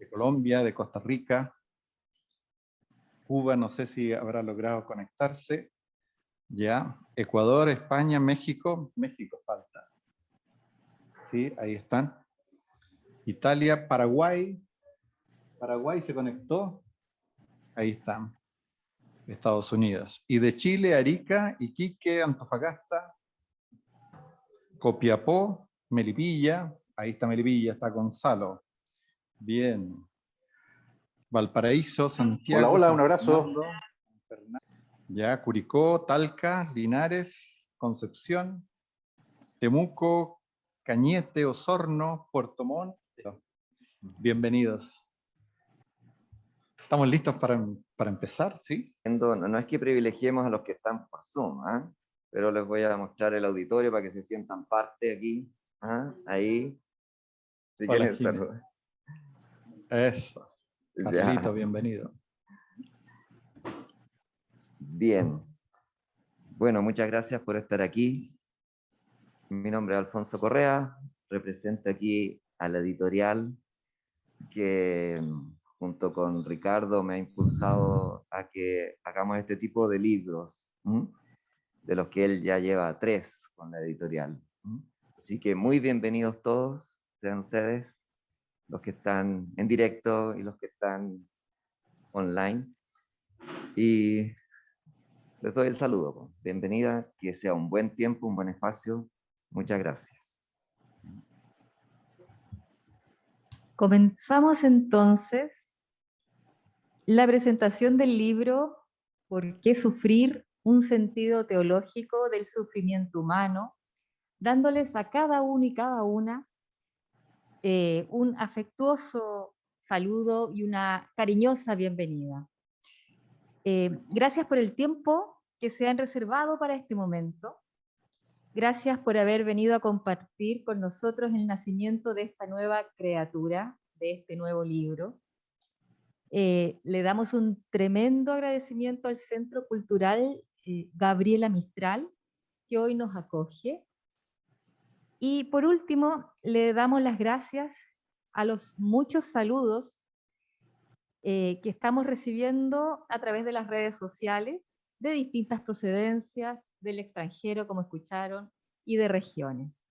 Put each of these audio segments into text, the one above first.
de Colombia, de Costa Rica, Cuba, no sé si habrá logrado conectarse, ya, Ecuador, España, México, México falta, sí, ahí están, Italia, Paraguay, Paraguay se conectó, ahí están, Estados Unidos, y de Chile, Arica, Iquique, Antofagasta, Copiapó, Melipilla, ahí está Melipilla, está Gonzalo, bien, Valparaíso, Hola, Santiago, hola, San un abrazo. Fernando, ya, Curicó, Talca, Linares, Concepción, Temuco, Cañete, Osorno, Puerto Montt. Bienvenidos. ¿Estamos listos para empezar? ¿Sí? No es que privilegiemos a los que están por Zoom, ¿eh? Pero les voy a mostrar el auditorio para que se sientan parte aquí. ¿Ah? Ahí. Si Hola, quieren saludar. Eso. Carlito, Ya. bienvenido. Bien. Bueno, muchas gracias por estar aquí. Mi nombre es Alfonso Correa, represento aquí a la editorial que junto con Ricardo me ha impulsado a que hagamos este tipo de libros, de los que él ya lleva 3 con la editorial. Así que muy bienvenidos todos, sean ustedes, los que están en directo y los que están online. Y les doy el saludo. Bienvenida, que sea un buen tiempo, un buen espacio. Muchas gracias. Comenzamos entonces la presentación del libro ¿Por qué sufrir? Un sentido teológico del sufrimiento humano, dándoles a cada uno y cada una un afectuoso saludo y una cariñosa bienvenida. Gracias por el tiempo que se han reservado para este momento. Gracias por haber venido a compartir con nosotros el nacimiento de esta nueva criatura, de este nuevo libro. Le damos un tremendo agradecimiento al Centro Cultural Gabriela Mistral, que hoy nos acoge. Y por último, le damos las gracias a los muchos saludos que estamos recibiendo a través de las redes sociales, de distintas procedencias, del extranjero, como escucharon, y de regiones.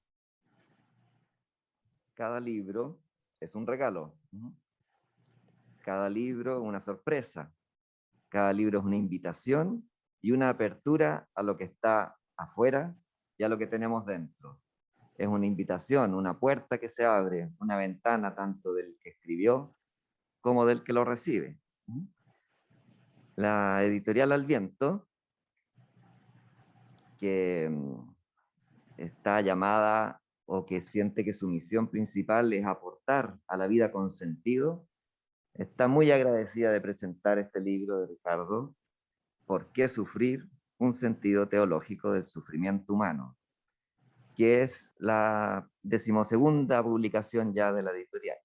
Cada libro es un regalo. Cada libro una sorpresa. Cada libro es una invitación y una apertura a lo que está afuera y a lo que tenemos dentro. Es una invitación, una puerta que se abre, una ventana tanto del que escribió como del que lo recibe. La editorial Al Viento, que está llamada o que siente que su misión principal es aportar a la vida con sentido, está muy agradecida de presentar este libro de Ricardo, ¿Por qué sufrir? Un sentido teológico del sufrimiento humano, que es la 12ª publicación ya de la editorial.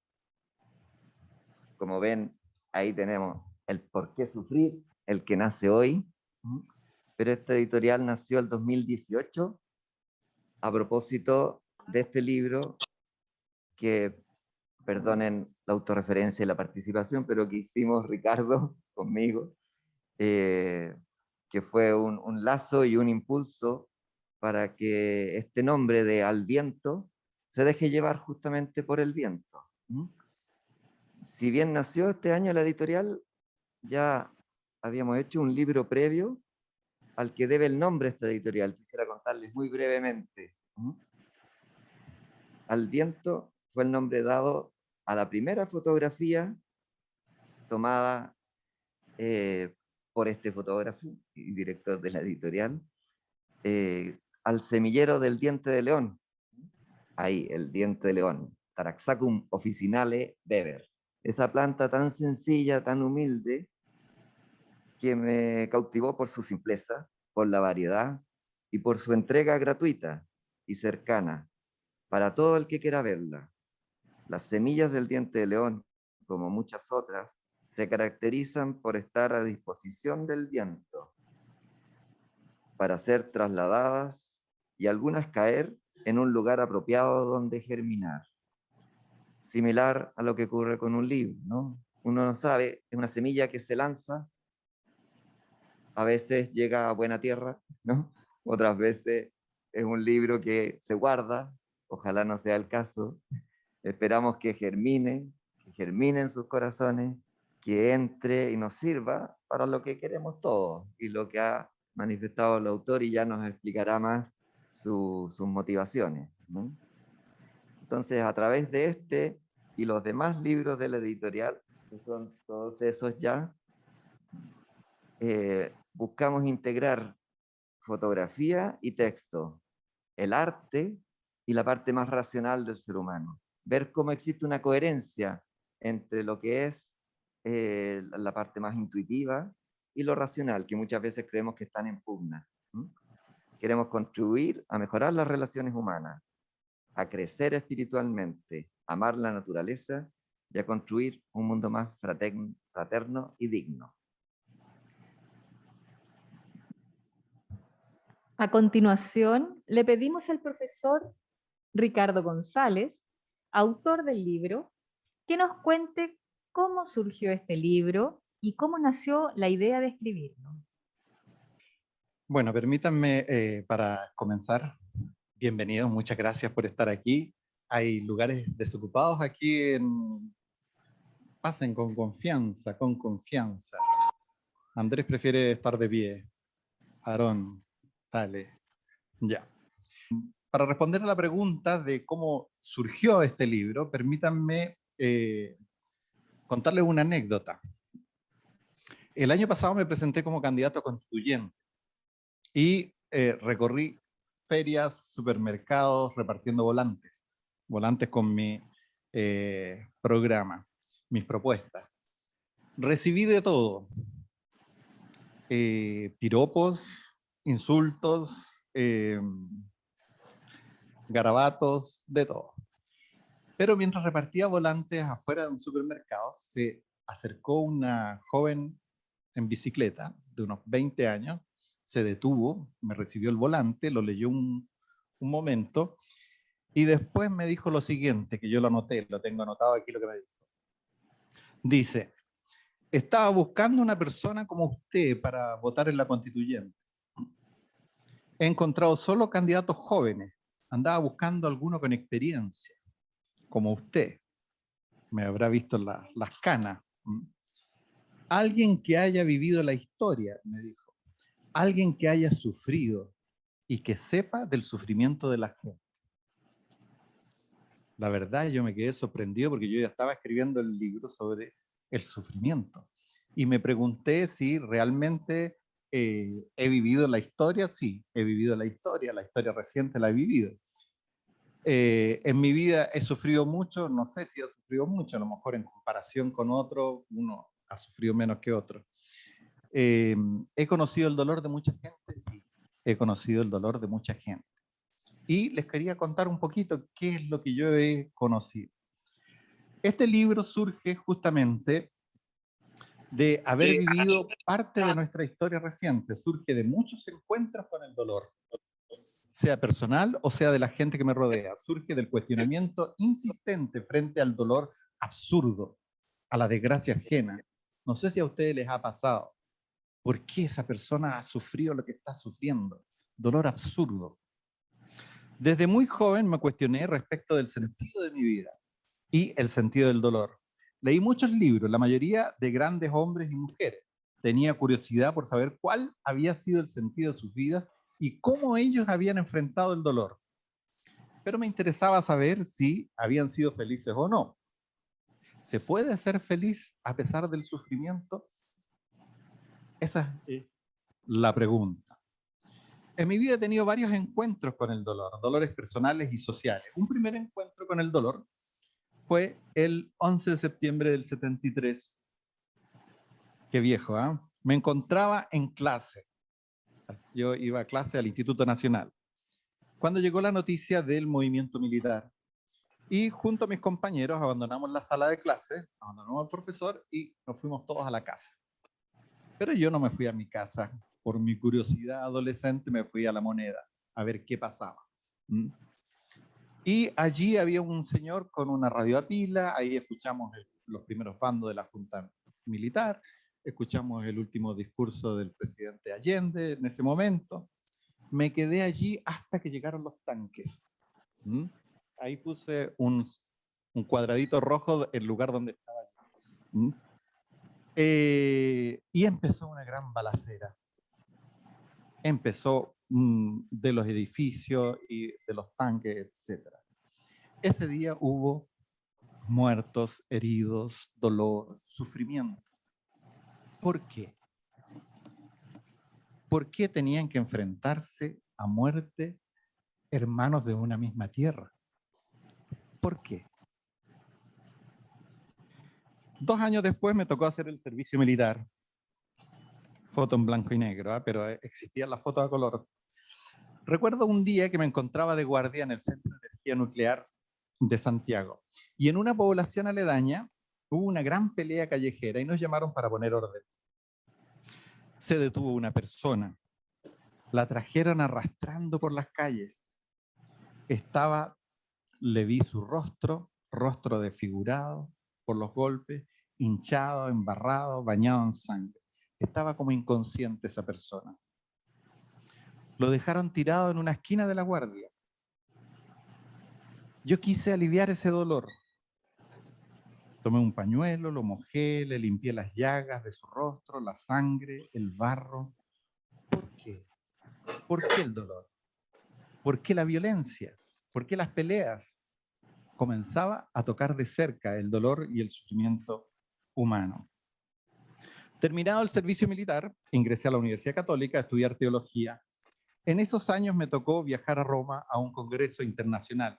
Como ven, ahí tenemos el por qué sufrir, el que nace hoy, pero esta editorial nació el 2018 a propósito de este libro que, perdonen la autorreferencia y la participación, pero que hicimos Ricardo conmigo, que fue un lazo y un impulso para que este nombre de Al Viento se deje llevar justamente por el viento. Si bien nació este año la editorial, ya habíamos hecho un libro previo al que debe el nombre esta editorial. Quisiera contarles muy brevemente. Al Viento fue el nombre dado a la primera fotografía tomada por este fotógrafo y director de la editorial, al semillero del diente de león. Ahí, el diente de león, Taraxacum officinale Weber. Esa planta tan sencilla, tan humilde, que me cautivó por su simpleza, por la variedad y por su entrega gratuita y cercana para todo el que quiera verla. Las semillas del diente de león, como muchas otras, se caracterizan por estar a disposición del viento para ser trasladadas y algunas caer en un lugar apropiado donde germinar. similar a lo que ocurre con un libro, ¿no? Uno no sabe, es una semilla que se lanza, a veces llega a buena tierra, ¿no? Otras veces es un libro que se guarda, ojalá no sea el caso. Esperamos que germine en sus corazones, que entre y nos sirva para lo que queremos todos y lo que ha manifestado el autor, y ya nos explicará más sus motivaciones, ¿no? Entonces, a través de este y los demás libros de la editorial, que son todos esos ya, buscamos integrar fotografía y texto, el arte y la parte más racional del ser humano. Ver cómo existe una coherencia entre lo que es la parte más intuitiva y lo racional, que muchas veces creemos que están en pugna. Queremos contribuir a mejorar las relaciones humanas, a crecer espiritualmente, a amar la naturaleza y a construir un mundo más fraterno y digno. A continuación, le pedimos al profesor Ricardo González, autor del libro, que nos cuente cómo surgió este libro y cómo nació la idea de escribirlo. Bueno, permítanme para comenzar, bienvenidos, muchas gracias por estar aquí. Hay lugares desocupados aquí Pasen con confianza, con confianza. Andrés prefiere estar de pie. Aarón, dale. Ya. Para responder a la pregunta de cómo surgió este libro, permítanme contarles una anécdota. El año pasado me presenté como candidato a constituyente y recorrí ferias, supermercados, repartiendo volantes con mi programa, mis propuestas. Recibí de todo, piropos, insultos, garabatos, de todo. Pero mientras repartía volantes afuera de un supermercado, se acercó una joven en bicicleta de unos 20 años, se detuvo, me recibió el volante, lo leyó un momento y después me dijo lo siguiente, que yo lo anoté, lo tengo anotado aquí lo que me dijo. Dice, estaba buscando una persona como usted para votar en la constituyente. He encontrado solo candidatos jóvenes, andaba buscando alguno con experiencia, como usted. Me habrá visto las canas. Alguien que haya vivido la historia, me dijo. Alguien que haya sufrido y que sepa del sufrimiento de la gente. La verdad, yo me quedé sorprendido porque yo ya estaba escribiendo el libro sobre el sufrimiento. Y me pregunté si realmente he vivido la historia. Sí, he vivido la historia reciente la he vivido. En mi vida he sufrido mucho, no sé si he sufrido mucho, a lo mejor en comparación con otro, uno ha sufrido menos que otro. ¿He conocido el dolor de mucha gente? Sí, he conocido el dolor de mucha gente. Y les quería contar un poquito qué es lo que yo he conocido. Este libro surge justamente de haber vivido parte de nuestra historia reciente, surge de muchos encuentros con el dolor, sea personal o sea de la gente que me rodea, surge del cuestionamiento insistente frente al dolor absurdo, a la desgracia ajena. No sé si a ustedes les ha pasado. ¿Por qué esa persona ha sufrido lo que está sufriendo? Dolor absurdo. Desde muy joven me cuestioné respecto del sentido de mi vida y el sentido del dolor. Leí muchos libros, la mayoría de grandes hombres y mujeres. Tenía curiosidad por saber cuál había sido el sentido de sus vidas y cómo ellos habían enfrentado el dolor. Pero me interesaba saber si habían sido felices o no. ¿Se puede ser feliz a pesar del sufrimiento? Esa es la pregunta. En mi vida he tenido varios encuentros con el dolor, dolores personales y sociales. Un primer encuentro con el dolor fue el 11 de septiembre del 73. Qué viejo, ¿eh? Me encontraba en clase. Yo iba a clase al Instituto Nacional. Cuando llegó la noticia del movimiento militar. Y junto a mis compañeros abandonamos la sala de clase, abandonamos al profesor y nos fuimos todos a la casa. Pero yo no me fui a mi casa. Por mi curiosidad adolescente me fui a La Moneda a ver qué pasaba. Y allí había un señor con una radio a pila, ahí escuchamos los primeros bandos de la Junta Militar, escuchamos el último discurso del presidente Allende en ese momento. Me quedé allí hasta que llegaron los tanques. ¿Mm? Ahí puse un cuadradito rojo en lugar donde estaba yo. ¿Mm? Y empezó una gran balacera. Empezó de los edificios y de los tanques, etc. Ese día hubo muertos, heridos, dolor, sufrimiento. ¿Por qué? ¿Por qué tenían que enfrentarse a muerte hermanos de una misma tierra? ¿Por qué? 2 años después me tocó hacer el servicio militar. Foto en blanco y negro, pero existían las fotos a color. Recuerdo un día que me encontraba de guardia en el Centro de Energía Nuclear de Santiago. Y en una población aledaña hubo una gran pelea callejera y nos llamaron para poner orden. Se detuvo una persona. La trajeron arrastrando por las calles. Le vi su rostro desfigurado por los golpes, hinchado, embarrado, bañado en sangre. Estaba como inconsciente esa persona. Lo dejaron tirado en una esquina de la guardia. Yo quise aliviar ese dolor. Tomé un pañuelo, lo mojé, le limpié las llagas de su rostro, la sangre, el barro. ¿Por qué? ¿Por qué el dolor? ¿Por qué la violencia? ¿Por qué las peleas? Comenzaba a tocar de cerca el dolor y el sufrimiento humano. Terminado el servicio militar, ingresé a la Universidad Católica a estudiar teología. En esos años me tocó viajar a Roma a un congreso internacional.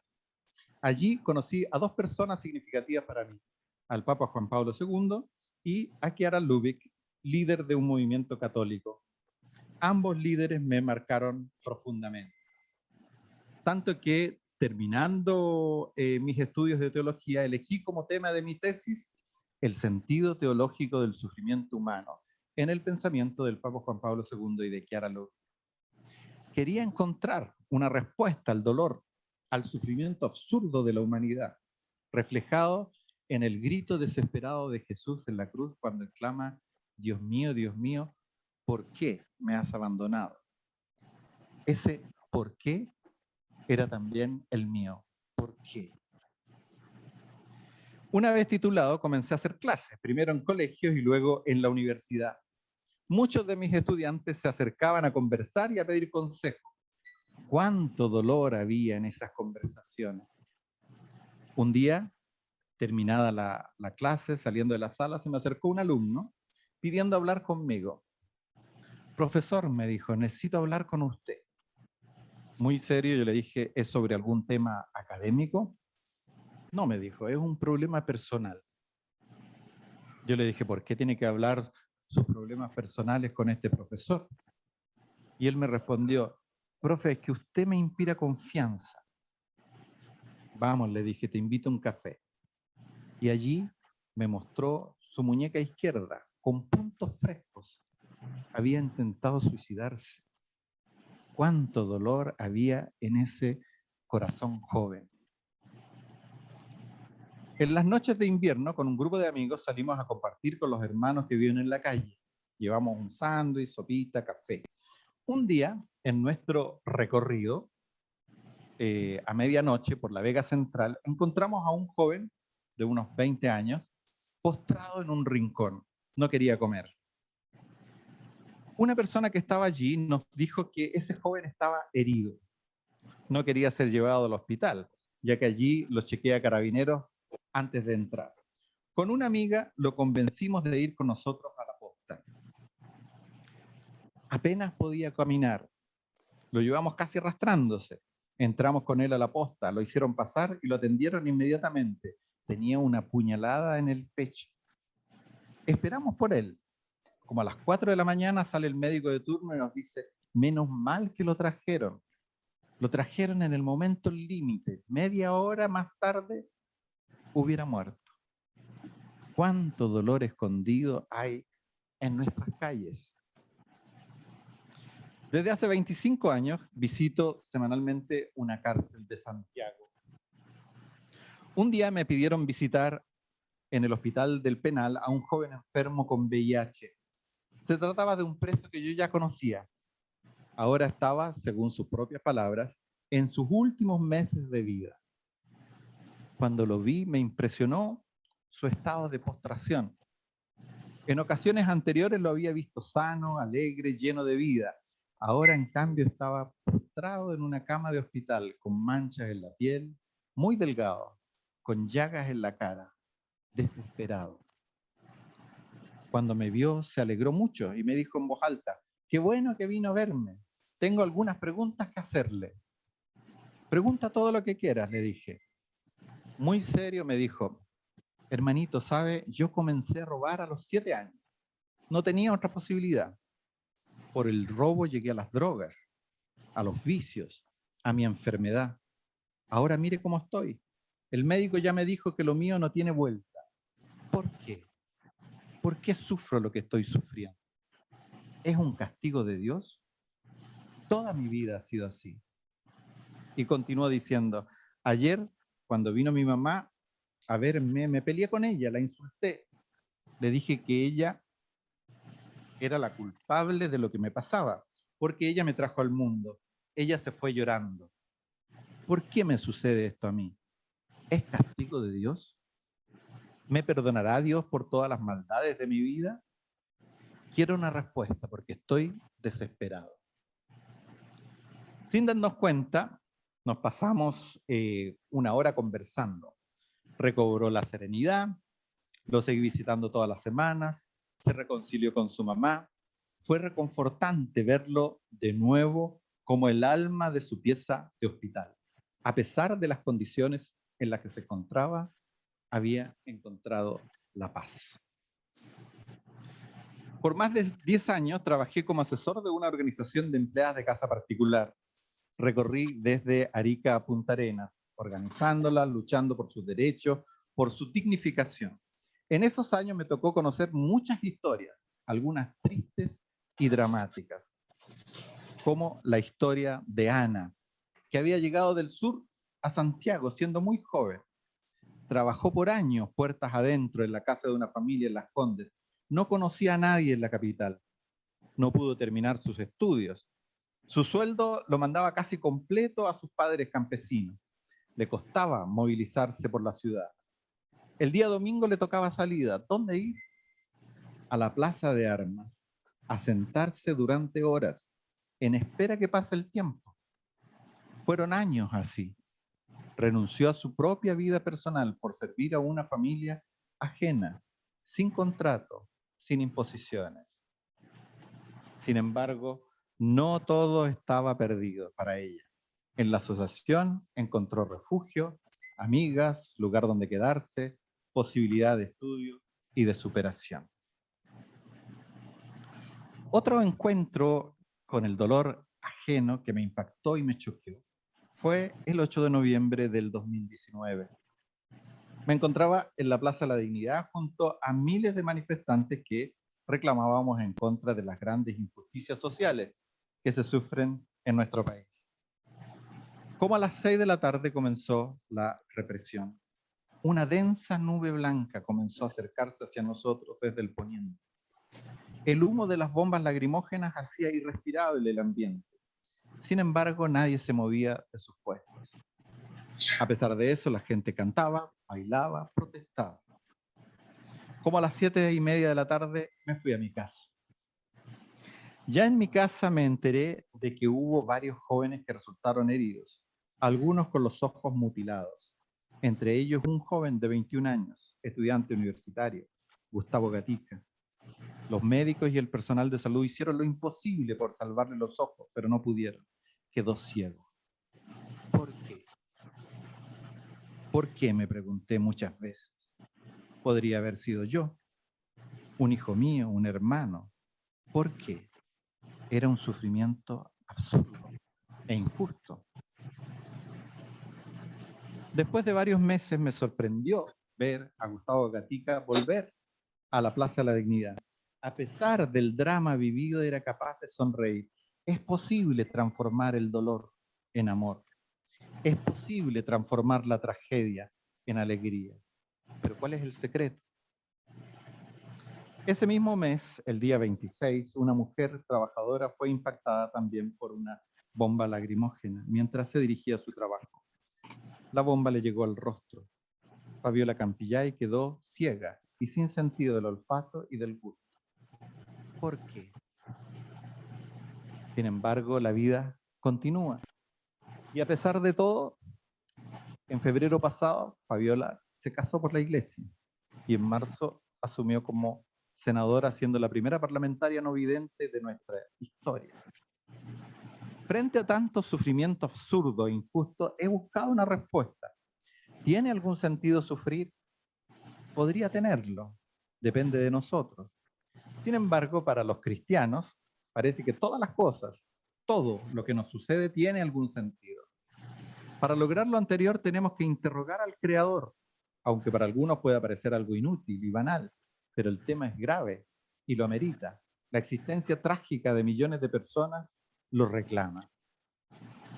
Allí conocí a 2 personas significativas para mí, al Papa Juan Pablo II y a Chiara Lubich, líder de un movimiento católico. Ambos líderes me marcaron profundamente. Tanto que terminando mis estudios de teología, elegí como tema de mi tesis el sentido teológico del sufrimiento humano en el pensamiento del Papa Juan Pablo II y de Chiara Lubich. Quería encontrar una respuesta al dolor, al sufrimiento absurdo de la humanidad, reflejado en el grito desesperado de Jesús en la cruz cuando exclama: Dios mío, ¿por qué me has abandonado? Ese ¿por qué? Era también el mío. ¿Por qué? Una vez titulado, comencé a hacer clases, primero en colegios y luego en la universidad. Muchos de mis estudiantes se acercaban a conversar y a pedir consejo. ¿Cuánto dolor había en esas conversaciones? Un día, terminada la clase, saliendo de la sala, se me acercó un alumno pidiendo hablar conmigo. Profesor, me dijo, necesito hablar con usted. Muy serio, yo le dije, ¿es sobre algún tema académico? No, me dijo, es un problema personal. Yo le dije, ¿por qué tiene que hablar sus problemas personales con este profesor? Y él me respondió, profe, es que usted me inspira confianza. Vamos, le dije, te invito a un café. Y allí me mostró su muñeca izquierda con puntos frescos. Había intentado suicidarse. Cuánto dolor había en ese corazón joven. En las noches de invierno, con un grupo de amigos, salimos a compartir con los hermanos que viven en la calle. Llevamos un sándwich, sopita, café. Un día, en nuestro recorrido, a medianoche, por la Vega Central, encontramos a un joven de unos 20 años, postrado en un rincón. No quería comer. Una persona que estaba allí nos dijo que ese joven estaba herido. No quería ser llevado al hospital, ya que allí lo chequea Carabineros antes de entrar. Con una amiga lo convencimos de ir con nosotros a la posta. Apenas podía caminar. Lo llevamos casi arrastrándose. Entramos con él a la posta, lo hicieron pasar y lo atendieron inmediatamente. Tenía una puñalada en el pecho. Esperamos por él. Como a las 4 de la mañana sale el médico de turno y nos dice, menos mal que lo trajeron. Lo trajeron en el momento límite. Media hora más tarde hubiera muerto. ¿Cuánto dolor escondido hay en nuestras calles? Desde hace 25 años visito semanalmente una cárcel de Santiago. Un día me pidieron visitar en el hospital del penal a un joven enfermo con VIH. Se trataba de un preso que yo ya conocía. Ahora estaba, según sus propias palabras, en sus últimos meses de vida. Cuando lo vi, me impresionó su estado de postración. En ocasiones anteriores lo había visto sano, alegre, lleno de vida. Ahora, en cambio, estaba postrado en una cama de hospital, con manchas en la piel, muy delgado, con llagas en la cara, desesperado. Cuando me vio, se alegró mucho y me dijo en voz alta: «Qué bueno que vino a verme. Tengo algunas preguntas que hacerle». «Pregunta todo lo que quieras», le dije. Muy serio me dijo: «Hermanito, ¿sabe? Yo comencé a robar a los 7 años. No tenía otra posibilidad. Por el robo llegué a las drogas, a los vicios, a mi enfermedad. Ahora mire cómo estoy. El médico ya me dijo que lo mío no tiene vuelta. ¿Por qué? ¿Por qué sufro lo que estoy sufriendo? ¿Es un castigo de Dios? Toda mi vida ha sido así». Y continuó diciendo: «Ayer, cuando vino mi mamá a verme, me peleé con ella, la insulté. Le dije que ella era la culpable de lo que me pasaba, porque ella me trajo al mundo. Ella se fue llorando. ¿Por qué me sucede esto a mí? ¿Es castigo de Dios? ¿Me perdonará Dios por todas las maldades de mi vida? Quiero una respuesta porque estoy desesperado». Sin darnos cuenta, nos pasamos 1 hora conversando. Recobró la serenidad, lo seguí visitando todas las semanas, se reconcilió con su mamá. Fue reconfortante verlo de nuevo como el alma de su pieza de hospital. A pesar de las condiciones en las que se encontraba, había encontrado la paz. Por más de 10 años trabajé como asesor de una organización de empleadas de casa particular. Recorrí desde Arica a Punta Arenas, organizándolas, luchando por sus derechos, por su dignificación. En esos años me tocó conocer muchas historias, algunas tristes y dramáticas, como la historia de Ana, que había llegado del sur a Santiago siendo muy joven. Trabajó por años puertas adentro en la casa de una familia en Las Condes. No conocía a nadie en la capital. No pudo terminar sus estudios. Su sueldo lo mandaba casi completo a sus padres campesinos. Le costaba movilizarse por la ciudad. El día domingo le tocaba salida. ¿Dónde ir? A la plaza de armas, a sentarse durante horas, en espera que pase el tiempo. Fueron años así. Renunció a su propia vida personal por servir a una familia ajena, sin contrato, sin imposiciones. Sin embargo, no todo estaba perdido para ella. En la asociación encontró refugio, amigas, lugar donde quedarse, posibilidad de estudio y de superación. Otro encuentro con el dolor ajeno que me impactó y me choqueó fue el 8 de noviembre del 2019. Me encontraba en la Plaza de la Dignidad junto a miles de manifestantes que reclamábamos en contra de las grandes injusticias sociales que se sufren en nuestro país. Como a las 6 de la tarde comenzó la represión. Una densa nube blanca comenzó a acercarse hacia nosotros desde el poniente. El humo de las bombas lacrimógenas hacía irrespirable el ambiente. Sin embargo, nadie se movía de sus puestos. A pesar de eso, la gente cantaba, bailaba, protestaba. Como a las 7:30 de la tarde, me fui a mi casa. Ya en mi casa me enteré de que hubo varios jóvenes que resultaron heridos, algunos con los ojos mutilados. Entre ellos un joven de 21 años, estudiante universitario, Gustavo Gatica. Los médicos y el personal de salud hicieron lo imposible por salvarle los ojos, pero no pudieron. Quedó ciego. ¿Por qué? ¿Por qué? Me pregunté muchas veces. Podría haber sido yo, un hijo mío, un hermano. ¿Por qué? Era un sufrimiento absurdo e injusto. Después de varios meses me sorprendió ver a Gustavo Gatica volver a la Plaza de la Dignidad. A pesar del drama vivido, era capaz de sonreír. Es posible transformar el dolor en amor. Es posible transformar la tragedia en alegría. Pero ¿cuál es el secreto? Ese mismo mes, el día 26, una mujer trabajadora fue impactada también por una bomba lacrimógena mientras se dirigía a su trabajo. La bomba le llegó al rostro. Fabiola Campillay quedó ciega y sin sentido del olfato y del gusto. ¿Por qué? Sin embargo, la vida continúa. Y a pesar de todo, en febrero pasado, Fabiola se casó por la iglesia y en marzo asumió como senadora, siendo la primera parlamentaria no vidente de nuestra historia. Frente a tanto sufrimiento absurdo e injusto, he buscado una respuesta. ¿Tiene algún sentido sufrir? Podría tenerlo, depende de nosotros. Sin embargo, para los cristianos, parece que todas las cosas, todo lo que nos sucede tiene algún sentido. Para lograr lo anterior tenemos que interrogar al Creador, aunque para algunos pueda parecer algo inútil y banal, pero el tema es grave y lo amerita. La existencia trágica de millones de personas lo reclama.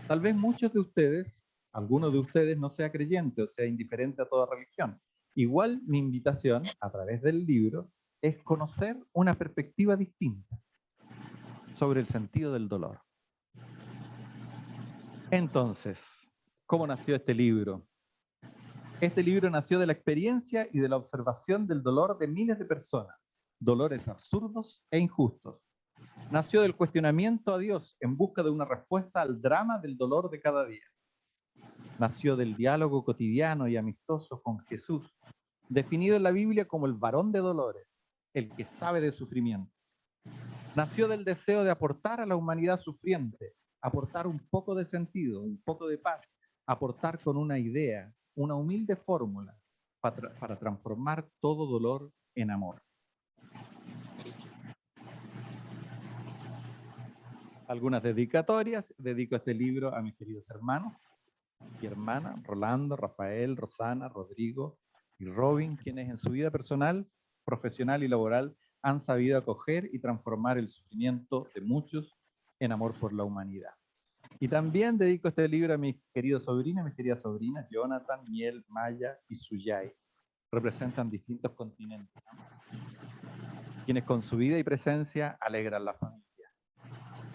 Tal vez muchos de ustedes, alguno de ustedes no sea creyente o sea indiferente a toda religión. Igual mi invitación a través del libro es conocer una perspectiva distinta sobre el sentido del dolor. Entonces, ¿cómo nació este libro? Este libro nació de la experiencia y de la observación del dolor de miles de personas, dolores absurdos e injustos. Nació del cuestionamiento a Dios en busca de una respuesta al drama del dolor de cada día. Nació del diálogo cotidiano y amistoso con Jesús, definido en la Biblia como el varón de dolores, el que sabe de sufrimiento. Nació del deseo de aportar a la humanidad sufriente, aportar un poco de sentido, un poco de paz, aportar con una idea, una humilde fórmula para transformar todo dolor en amor. Algunas dedicatorias. Dedico este libro a mis queridos hermanos y hermanas, Rolando, Rafael, Rosana, Rodrigo y Robin, quienes en su vida personal, profesional y laboral han sabido acoger y transformar el sufrimiento de muchos en amor por la humanidad. Y también dedico este libro a mis queridas sobrinas, Jonathan, Miel, Maya y Suyay. Representan distintos continentes, quienes con su vida y presencia alegran la familia.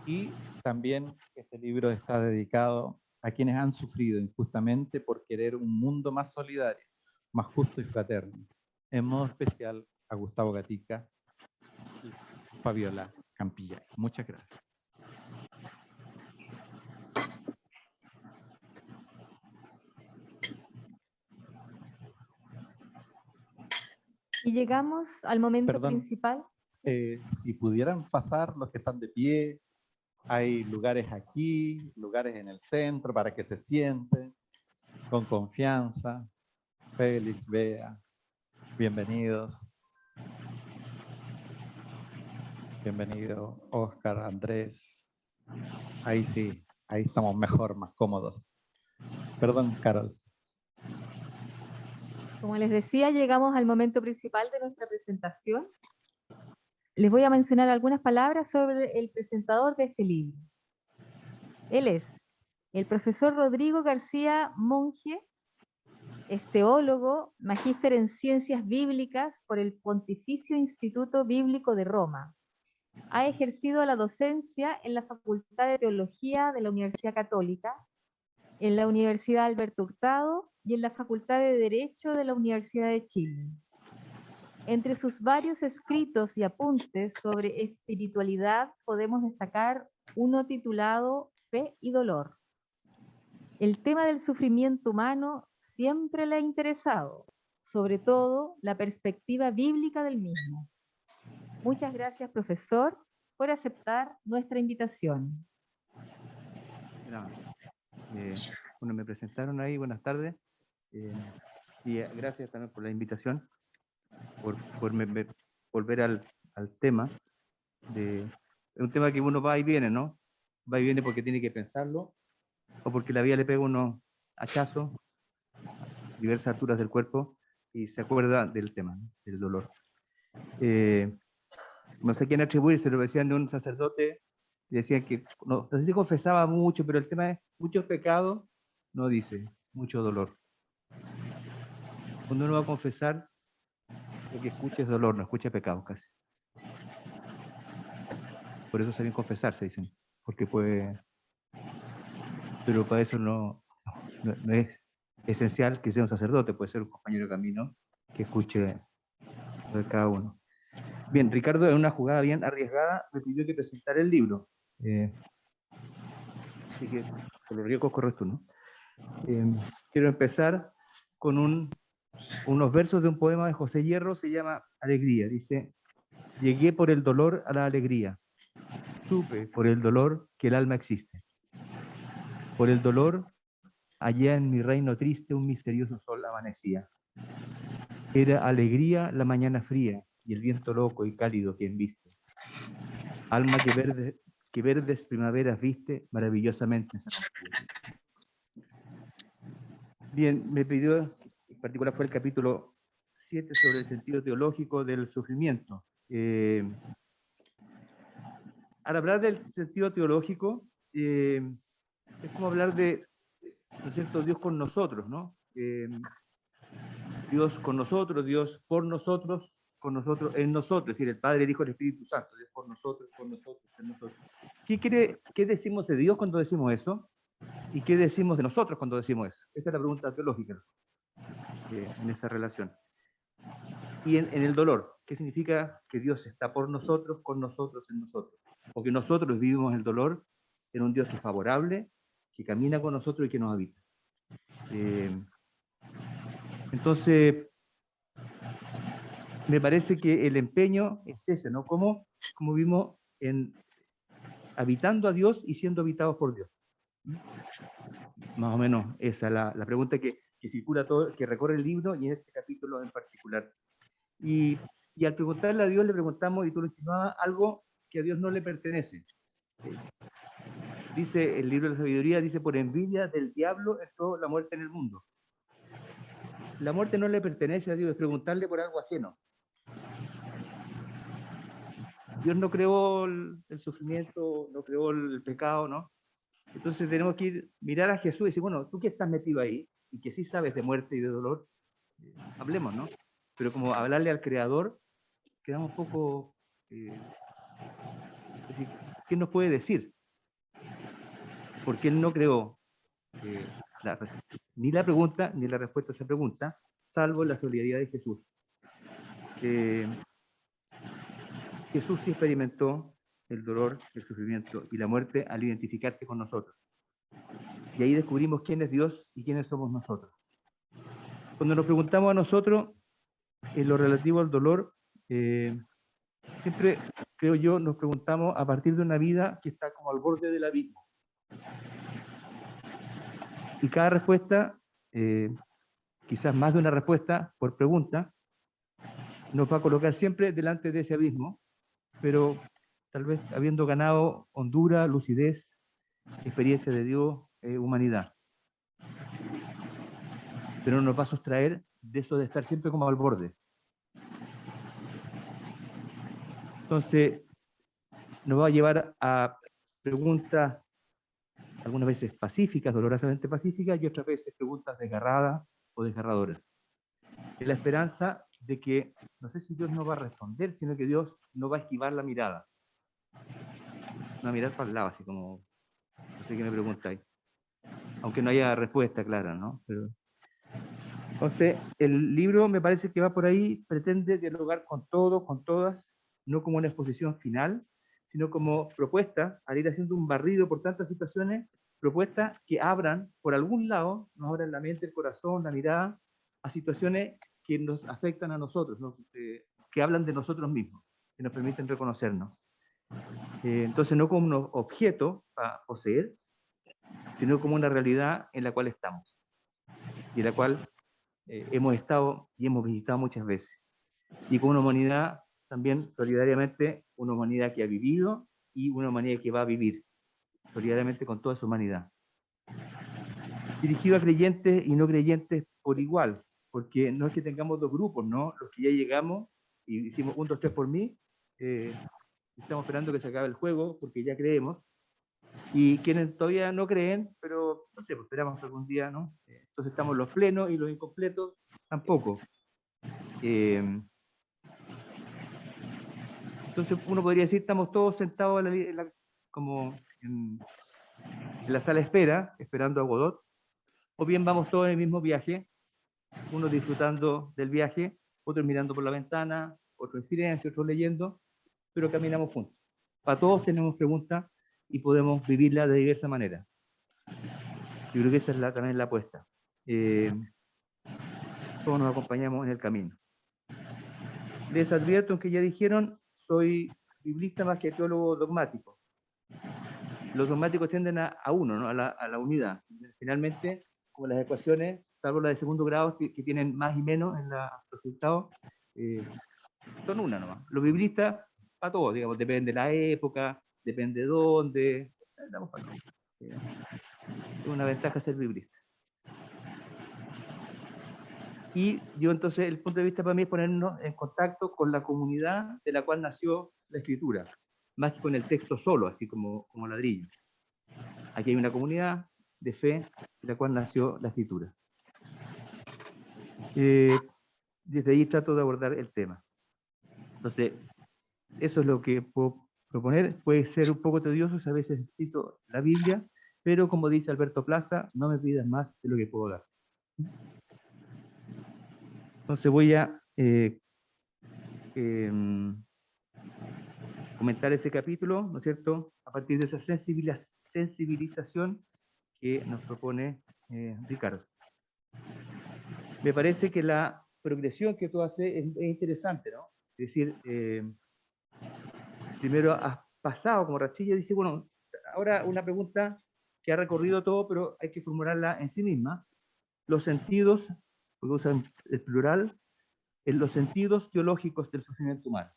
Y también este libro está dedicado a quienes han sufrido injustamente por querer un mundo más solidario, más justo y fraterno. En modo especial a Gustavo Gatica y Fabiola Campillay. Muchas gracias. Y llegamos al momento principal. Si pudieran pasar los que están de pie, hay lugares aquí, lugares en el centro para que se sienten con confianza. Félix, Bea, bienvenidos. Bienvenido, Oscar, Andrés. Ahí sí, ahí estamos mejor, más cómodos. Perdón, Carol. Como les decía, llegamos al momento principal de nuestra presentación. Les voy a mencionar algunas palabras sobre el presentador de este libro. Él es el profesor Rodrigo García Monge, es teólogo, magíster en Ciencias Bíblicas por el Pontificio Instituto Bíblico de Roma. Ha ejercido la docencia en la Facultad de Teología de la Universidad Católica, en la Universidad Alberto Hurtado y en la Facultad de Derecho de la Universidad de Chile. Entre sus varios escritos y apuntes sobre espiritualidad podemos destacar uno titulado Fe y Dolor. El tema del sufrimiento humano siempre le ha interesado, sobre todo la perspectiva bíblica del mismo. Muchas gracias, profesor, por aceptar nuestra invitación. Bueno, me presentaron ahí, buenas tardes, y gracias también por la invitación, por volver al tema. Es un tema que uno va y viene, ¿no? Va y viene porque tiene que pensarlo, o porque la vida le pega unos hachazos, diversas alturas del cuerpo, y se acuerda del tema, ¿no? Del dolor. No sé quién atribuirse, lo decían de un sacerdote, y decían que, no sé si confesaba mucho, pero el tema es muchos pecados, no dice, mucho dolor. Cuando uno va a confesar, lo que escucha es dolor, no escucha pecado casi. Por eso está bien confesarse, dicen, porque puede, pero para eso no es esencial que sea un sacerdote, puede ser un compañero de camino que escuche lo de cada uno. Bien, Ricardo, en una jugada bien arriesgada, me pidió que presentara el libro. Así que, por los riesgos corres tú, ¿no? Quiero empezar con unos versos de un poema de José Hierro, se llama Alegría. Dice: llegué por el dolor a la alegría. Supe por el dolor que el alma existe. Por el dolor, allá en mi reino triste, un misterioso sol amanecía. Era alegría la mañana fría y el viento loco y cálido que embiste. Alma que verdes primaveras viste, maravillosamente se confía. Bien, me pidió, en particular fue el capítulo 7 sobre el sentido teológico del sufrimiento. Al hablar del sentido teológico, es como hablar de, ¿no es cierto?, Dios con nosotros, ¿no? Dios con nosotros, Dios por nosotros, con nosotros, en nosotros, es decir, el Padre, el Hijo y el Espíritu Santo, Dios por nosotros, en nosotros. ¿Qué decimos de Dios cuando decimos eso? ¿Y qué decimos de nosotros cuando decimos eso? Esa es la pregunta teológica en esa relación. Y en el dolor, ¿qué significa que Dios está por nosotros, con nosotros, en nosotros? O que nosotros vivimos el dolor en un Dios que es favorable, que camina con nosotros y que nos habita. Entonces, me parece que el empeño es ese, ¿no? Como vimos habitando a Dios y siendo habitados por Dios. Más o menos esa es la pregunta que circula todo, que recorre el libro y en este capítulo en particular. Y al preguntarle a Dios, le preguntamos, y tú lo insinuabas, algo que a Dios no le pertenece. Dice el libro de la sabiduría, dice: por envidia del diablo entró la muerte en el mundo. La muerte no le pertenece a Dios, es preguntarle por algo ajeno. Dios no creó el sufrimiento, no creó el pecado, ¿no? Entonces tenemos que mirar a Jesús y decir, bueno, tú que estás metido ahí, y que sí sabes de muerte y de dolor, hablemos, ¿no? Pero como hablarle al Creador, quedamos un poco... ¿qué nos puede decir? Porque Él no creó ni la pregunta ni la respuesta a esa pregunta, salvo la solidaridad de Jesús. Jesús sí experimentó el dolor, el sufrimiento y la muerte al identificarse con nosotros. Y ahí descubrimos quién es Dios y quiénes somos nosotros. Cuando nos preguntamos a nosotros en lo relativo al dolor, siempre, creo yo, nos preguntamos a partir de una vida que está como al borde del abismo. Y cada respuesta, quizás más de una respuesta por pregunta, nos va a colocar siempre delante de ese abismo, pero tal vez habiendo ganado hondura, lucidez, experiencia de Dios, humanidad. Pero no nos va a sustraer de eso de estar siempre como al borde. Entonces, nos va a llevar a preguntas algunas veces pacíficas, dolorosamente pacíficas, y otras veces preguntas desgarradas o desgarradoras. En la esperanza de que, no sé si Dios no va a responder, sino que Dios no va a esquivar la mirada. No va a mirar para el lado, así como, no sé qué me preguntáis. Aunque no haya respuesta clara, ¿no? Pero... Entonces, el libro me parece que va por ahí, pretende dialogar con todos, con todas, no como una exposición final, sino como propuesta, al ir haciendo un barrido por tantas situaciones, propuestas que abran, por algún lado, nos abran la mente, el corazón, la mirada, a situaciones que nos afectan a nosotros, ¿no? Que hablan de nosotros mismos, que nos permiten reconocernos. Entonces, no como un objeto para poseer, sino como una realidad en la cual estamos, y en la cual hemos estado y hemos visitado muchas veces. Y con una humanidad también solidariamente, una humanidad que ha vivido y una humanidad que va a vivir solidariamente con toda su humanidad. Dirigido a creyentes y no creyentes por igual, porque no es que tengamos dos grupos, ¿no? Los que ya llegamos y hicimos 1, 2, 3 por mí, estamos esperando que se acabe el juego porque ya creemos, y quienes todavía no creen, pero no sé, pues esperamos algún día, ¿no? Entonces estamos los plenos y los incompletos, tampoco. Entonces uno podría decir, estamos todos sentados como en la sala de espera, esperando a Godot, o bien vamos todos en el mismo viaje, unos disfrutando del viaje, otros mirando por la ventana, otros en silencio, otros leyendo, pero caminamos juntos. Para todos tenemos preguntas y podemos vivirla de diversa manera. Yo creo que esa es también la apuesta. Todos nos acompañamos en el camino. Les advierto que ya dijeron, soy biblista más que teólogo dogmático. Los dogmáticos tienden a uno, ¿no? a la unidad. Finalmente, como las ecuaciones, salvo las de segundo grado, que tienen más y menos en los resultados, son una nomás. Los biblistas, para todos, digamos, depende de la época, depende de dónde. Damos para todo. Es una ventaja ser biblista. Y yo entonces, el punto de vista para mí es ponernos en contacto con la comunidad de la cual nació la escritura, más que con el texto solo, así como ladrillo. Aquí hay una comunidad de fe de la cual nació la escritura. Desde ahí trato de abordar el tema. Entonces, eso es lo que puedo proponer. Puede ser un poco tedioso, a veces cito la Biblia, pero como dice Alberto Plaza, no me pidas más de lo que puedo dar. Entonces voy a comentar ese capítulo, ¿no es cierto?, a partir de esa sensibilización que nos propone Ricardo. Me parece que la progresión que tú haces es interesante, ¿no? Es decir, primero has pasado como rachilla y dice, bueno, ahora una pregunta que ha recorrido todo, pero hay que formularla en sí misma. Los sentidos, porque usan el plural, en los sentidos teológicos del sufrimiento humano.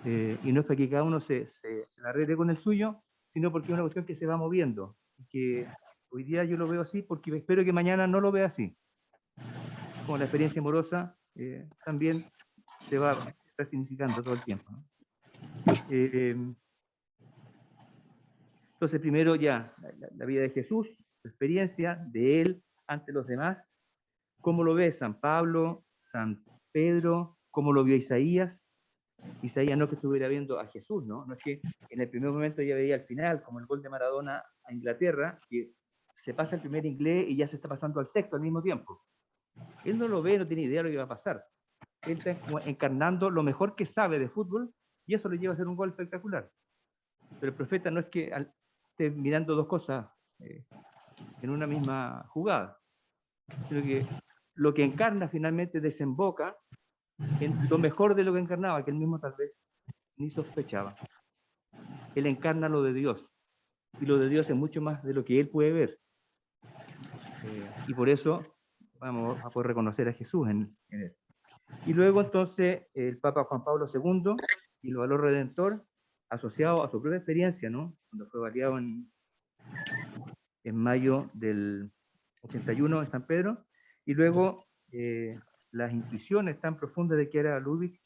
Y no es para que cada uno se arregle con el suyo, sino porque es una cuestión que se va moviendo. Y que hoy día yo lo veo así porque espero que mañana no lo vea así. Como la experiencia amorosa también se va resignificando todo el tiempo, ¿no? Entonces, primero ya, la vida de Jesús, la experiencia de él ante los demás, cómo lo ve San Pablo, San Pedro, cómo lo vio Isaías. Isaías no es que estuviera viendo a Jesús, ¿no? No es que en el primer momento ya veía al final, como el gol de Maradona a Inglaterra, que se pasa el primer inglés y ya se está pasando al sexto al mismo tiempo. Él no lo ve, no tiene idea de lo que va a pasar. Él está encarnando lo mejor que sabe de fútbol y eso le lleva a hacer un gol espectacular. Pero el profeta no es que esté mirando dos cosas en una misma jugada, sino que lo que encarna finalmente desemboca en lo mejor de lo que encarnaba, que él mismo tal vez ni sospechaba. Él encarna lo de Dios, y lo de Dios es mucho más de lo que él puede ver. Y por eso vamos a poder reconocer a Jesús en él. Y luego entonces el Papa Juan Pablo II y el valor redentor asociado a su propia experiencia, ¿no? Cuando fue baleado en mayo del 81 en San Pedro, y luego las intuiciones tan profundas de que era Ludwig,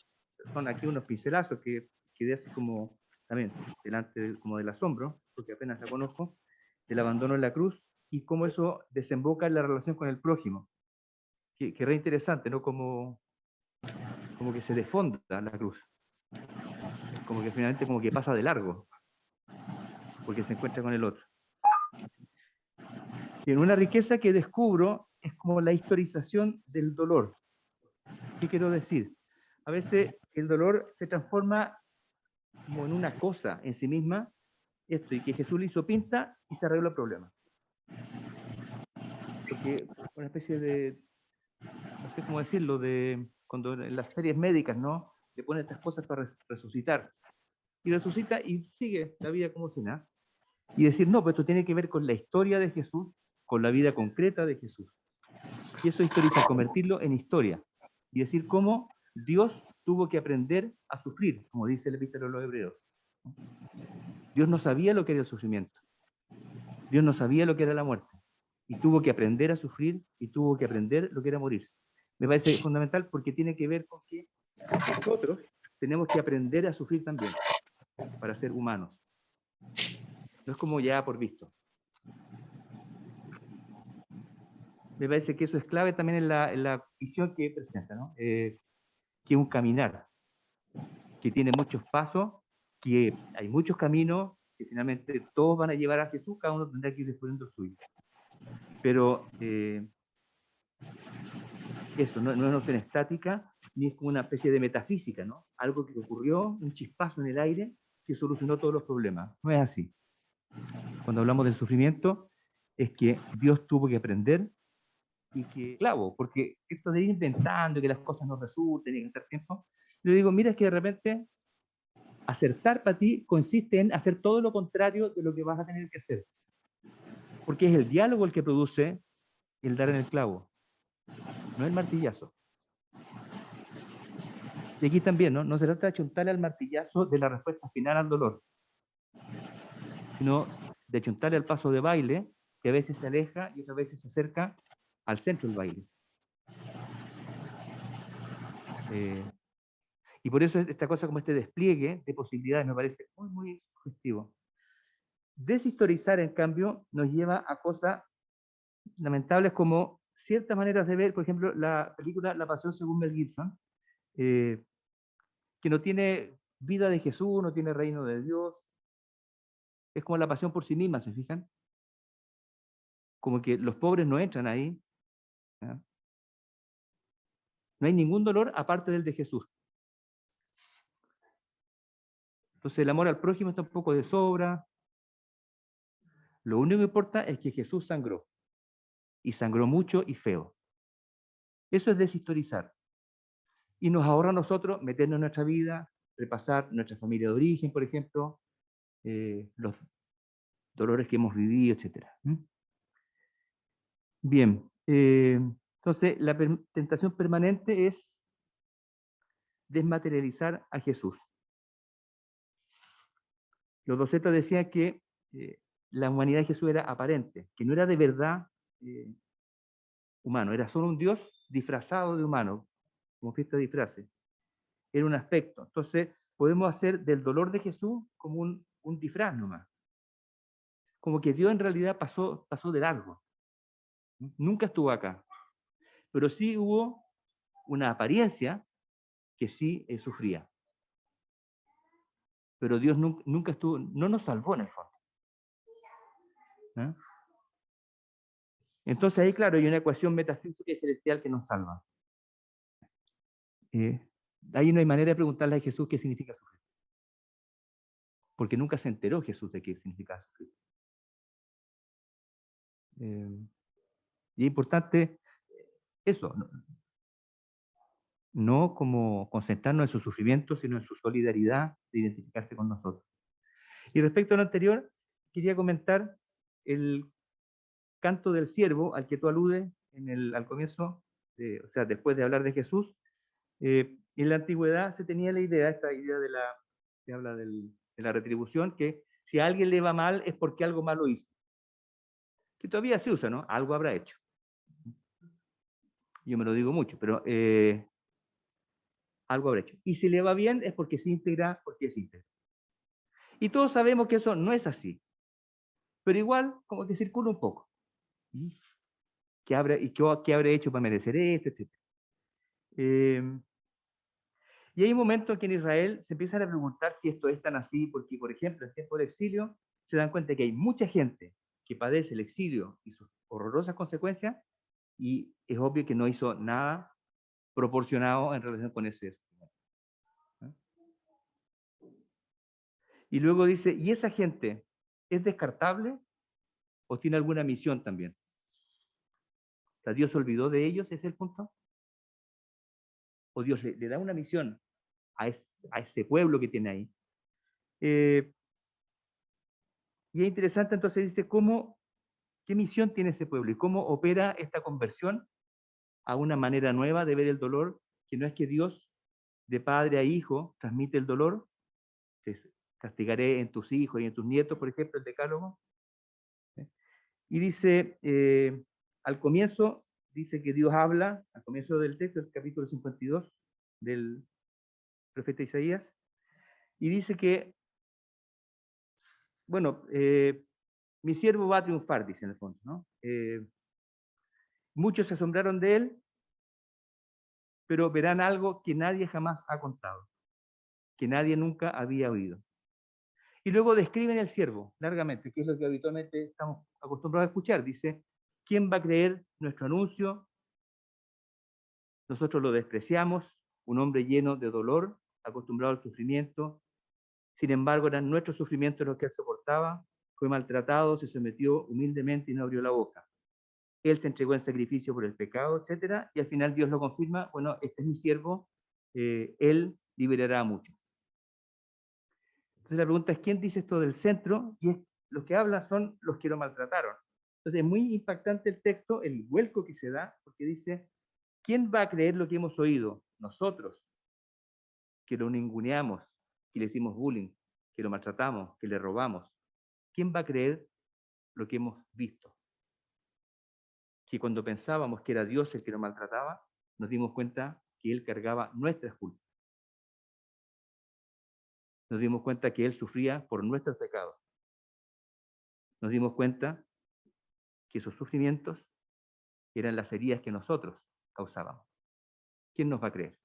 son aquí unos pincelazos que quedé así como también delante como del asombro, porque apenas la conozco, del abandono en la cruz, y cómo eso desemboca en la relación con el prójimo, que re interesante, ¿no? Como que se desfonda la cruz, como que finalmente como que pasa de largo, porque se encuentra con el otro. Y en una riqueza que descubro es como la historización del dolor. ¿Qué quiero decir? A veces el dolor se transforma como en una cosa en sí misma, esto, y que Jesús le hizo pinta y se arregló el problema. Porque una especie de, no sé cómo decirlo, de cuando en las series médicas, ¿no? Le ponen estas cosas para resucitar. Y resucita y sigue la vida como si nada. Y decir, no, pero esto tiene que ver con la historia de Jesús, con la vida concreta de Jesús. Y eso historiza, convertirlo en historia. Y decir cómo Dios tuvo que aprender a sufrir, como dice el epístola de los Hebreos. Dios no sabía lo que era el sufrimiento. Dios no sabía lo que era la muerte. Y tuvo que aprender a sufrir y tuvo que aprender lo que era morirse. Me parece fundamental porque tiene que ver con que nosotros tenemos que aprender a sufrir también para ser humanos. No es como ya por visto. me parece que eso es clave también en la visión que presenta, ¿no? Que es un caminar, que tiene muchos pasos, que hay muchos caminos, que finalmente todos van a llevar a Jesús, cada uno tendrá que ir descubriendo el suyo. Pero eso no es una noción estática, ni es como una especie de metafísica, ¿no? Algo que ocurrió, un chispazo en el aire, que solucionó todos los problemas. No es así. Cuando hablamos del sufrimiento, es que Dios tuvo que aprender y que, claro, porque esto de ir inventando que las cosas no resulten y gastar tiempo, yo digo, mira, es que de repente acertar para ti consiste en hacer todo lo contrario de lo que vas a tener que hacer. Porque es el diálogo el que produce el dar en el clavo, no el martillazo. Y aquí también, ¿no? No se trata de achuntarle al martillazo de la respuesta final al dolor, sino de achuntarle al paso de baile, que a veces se aleja y otras veces se acerca al centro del baile. Y por eso esta cosa como este despliegue de posibilidades me parece muy, muy sugestivo. Deshistorizar, en cambio, nos lleva a cosas lamentables como ciertas maneras de ver, por ejemplo, la película La Pasión según Mel Gibson, que no tiene vida de Jesús, no tiene reino de Dios, es como la pasión por sí misma, ¿se fijan? Como que los pobres no entran ahí. ¿Ya? No hay ningún dolor aparte del de Jesús. Entonces el amor al prójimo está un poco de sobra. Lo único que importa es que Jesús sangró. Y sangró mucho y feo. Eso es deshistorizar. Y nos ahorra a nosotros meternos en nuestra vida, repasar nuestra familia de origen, por ejemplo, los dolores que hemos vivido, etc. Bien, entonces la tentación permanente es desmaterializar a Jesús. Los docetas decían que la humanidad de Jesús era aparente, que no era de verdad humano, era solo un Dios disfrazado de humano, como fiesta de disfraces. Era un aspecto. Entonces, podemos hacer del dolor de Jesús como un disfraz nomás. Como que Dios en realidad pasó de largo. Nunca estuvo acá. Pero sí hubo una apariencia que sí sufría. Pero Dios nunca estuvo, no nos salvó en el fondo. ¿Eh? Entonces ahí, claro, hay una ecuación metafísica y celestial que nos salva. Ahí no hay manera de preguntarle a Jesús qué significa sufrir. Porque nunca se enteró Jesús de qué significa sufrir. Y es importante eso, no como concentrarnos en su sufrimiento, sino en su solidaridad de identificarse con nosotros. Y respecto a lo anterior, quería comentar el canto del siervo al que tú aludes al comienzo, o sea, después de hablar de Jesús. En la antigüedad se tenía la idea, esta idea que habla de la retribución, que si a alguien le va mal es porque algo malo hizo. Que todavía se usa, ¿no? Algo habrá hecho. Yo me lo digo mucho, pero algo habrá hecho. Y si le va bien es porque es íntegra, porque es íntegra. Y todos sabemos que eso no es así. Pero igual, como que circula un poco. ¿Qué habrá hecho para merecer esto, etcétera? Y hay momentos en que en Israel se empiezan a preguntar si esto es tan así, porque, por ejemplo, en tiempo del exilio, se dan cuenta que hay mucha gente que padece el exilio y sus horrorosas consecuencias, y es obvio que no hizo nada proporcionado en relación con ese. Y luego dice, ¿y esa gente es descartable o tiene alguna misión también? O sea, ¿Dios se olvidó de ellos? ¿Ese es el punto? ¿O Dios le da una misión a ese pueblo que tiene ahí? Y es interesante entonces, dice, ¿qué misión tiene ese pueblo? ¿Y cómo opera esta conversión a una manera nueva de ver el dolor? Que no es que Dios, de padre a hijo, transmite el dolor, te castigaré en tus hijos y en tus nietos, por ejemplo, el decálogo. Y dice, al comienzo, dice que Dios habla, al comienzo del texto, el capítulo 52 del profeta Isaías, y dice que, bueno, mi siervo va a triunfar, dice en el fondo, ¿no? Muchos se asombraron de él, pero verán algo que nadie jamás ha contado, que nadie nunca había oído. Y luego describen el siervo largamente, que es lo que habitualmente estamos acostumbrados a escuchar. Dice, ¿quién va a creer nuestro anuncio? Nosotros lo despreciamos, un hombre lleno de dolor, acostumbrado al sufrimiento. Sin embargo, eran nuestros sufrimientos los que él soportaba. Fue maltratado, se sometió humildemente y no abrió la boca. Él se entregó en sacrificio por el pecado, etc. Y al final Dios lo confirma, bueno, este es mi siervo, él liberará a muchos. Entonces la pregunta es, ¿quién dice esto del centro? Y los que hablan son los que lo maltrataron. Entonces es muy impactante el texto, el vuelco que se da, porque dice, ¿quién va a creer lo que hemos oído? Nosotros, que lo ninguneamos, que le hicimos bullying, que lo maltratamos, que le robamos. ¿Quién va a creer lo que hemos visto? Que cuando pensábamos que era Dios el que lo maltrataba, nos dimos cuenta que Él cargaba nuestras culpas. Nos dimos cuenta que Él sufría por nuestros pecados. Nos dimos cuenta que esos sufrimientos eran las heridas que nosotros causábamos. ¿Quién nos va a creer?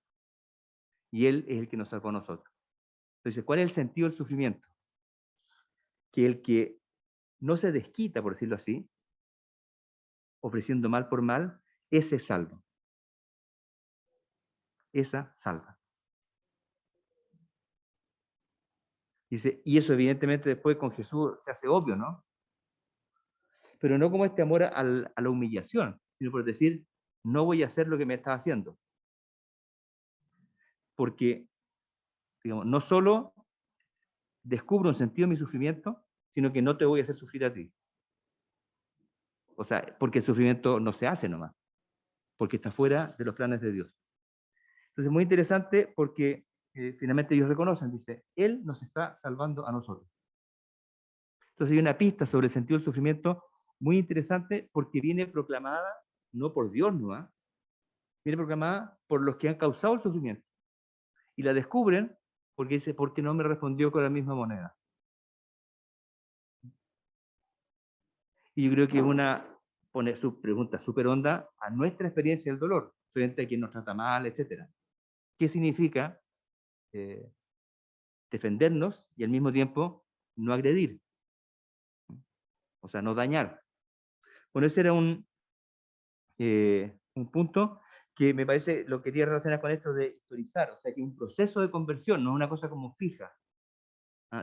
Y Él es el que nos salvó a nosotros. Entonces, ¿cuál es el sentido del sufrimiento? Que el que no se desquita, por decirlo así, ofreciendo mal por mal, ese salva. Esa salva. Dice, y eso evidentemente después con Jesús se hace obvio, ¿no? Pero no como este amor a la humillación, sino por decir, no voy a hacer lo que me está haciendo. Porque, digamos, no solo descubro un sentido de mi sufrimiento, sino que no te voy a hacer sufrir a ti. O sea, porque el sufrimiento no se hace nomás, porque está fuera de los planes de Dios. Entonces, muy interesante porque finalmente ellos reconocen, dice, Él nos está salvando a nosotros. Entonces hay una pista sobre el sentido del sufrimiento muy interesante porque viene proclamada no por Dios, ¿no? Viene proclamada por los que han causado el sufrimiento. Y la descubren porque dice, ¿por qué no me respondió con la misma moneda? Y yo creo que una pone su pregunta súper honda a nuestra experiencia del dolor, frente a quien nos trata mal, etc. ¿Qué significa defendernos y al mismo tiempo no agredir? O sea, no dañar. Bueno, ese era un punto que me parece, lo quería relacionar con esto de historizar, o sea, que un proceso de conversión, no es una cosa como fija,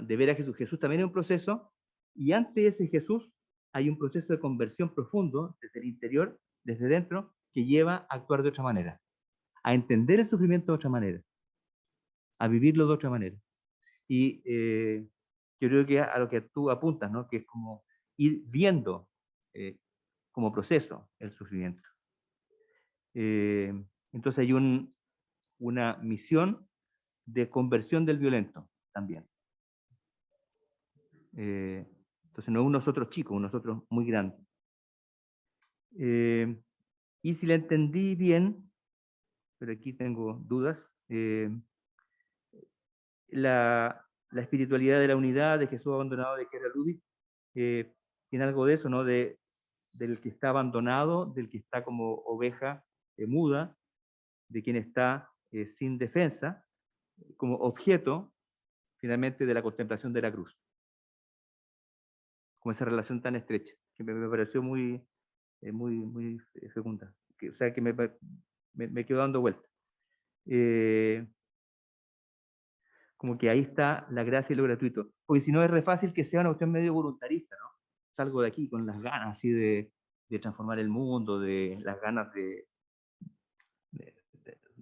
de ver a Jesús. Jesús también es un proceso, y ante ese Jesús hay un proceso de conversión profundo, desde el interior, desde dentro, que lleva a actuar de otra manera, a entender el sufrimiento de otra manera, a vivirlo de otra manera. Y yo creo que a lo que tú apuntas, ¿no? Que es como ir viendo como proceso el sufrimiento. Entonces hay una misión de conversión del violento también. Entonces no es un nosotros chico, un nosotros muy grande. Y si la entendí bien, pero aquí tengo dudas, la espiritualidad de la unidad de Jesús abandonado de Kerry Lubick tiene algo de eso, ¿no? Del que está abandonado, del que está como oveja muda, de quien está sin defensa, como objeto, finalmente, de la contemplación de la cruz. Como esa relación tan estrecha, que me pareció muy fecunda. O sea, que me quedo dando vuelta. Como que ahí está la gracia y lo gratuito. Porque si no es re fácil que sea una cuestión medio voluntarista, ¿no? Salgo de aquí con las ganas así de transformar el mundo, de las ganas de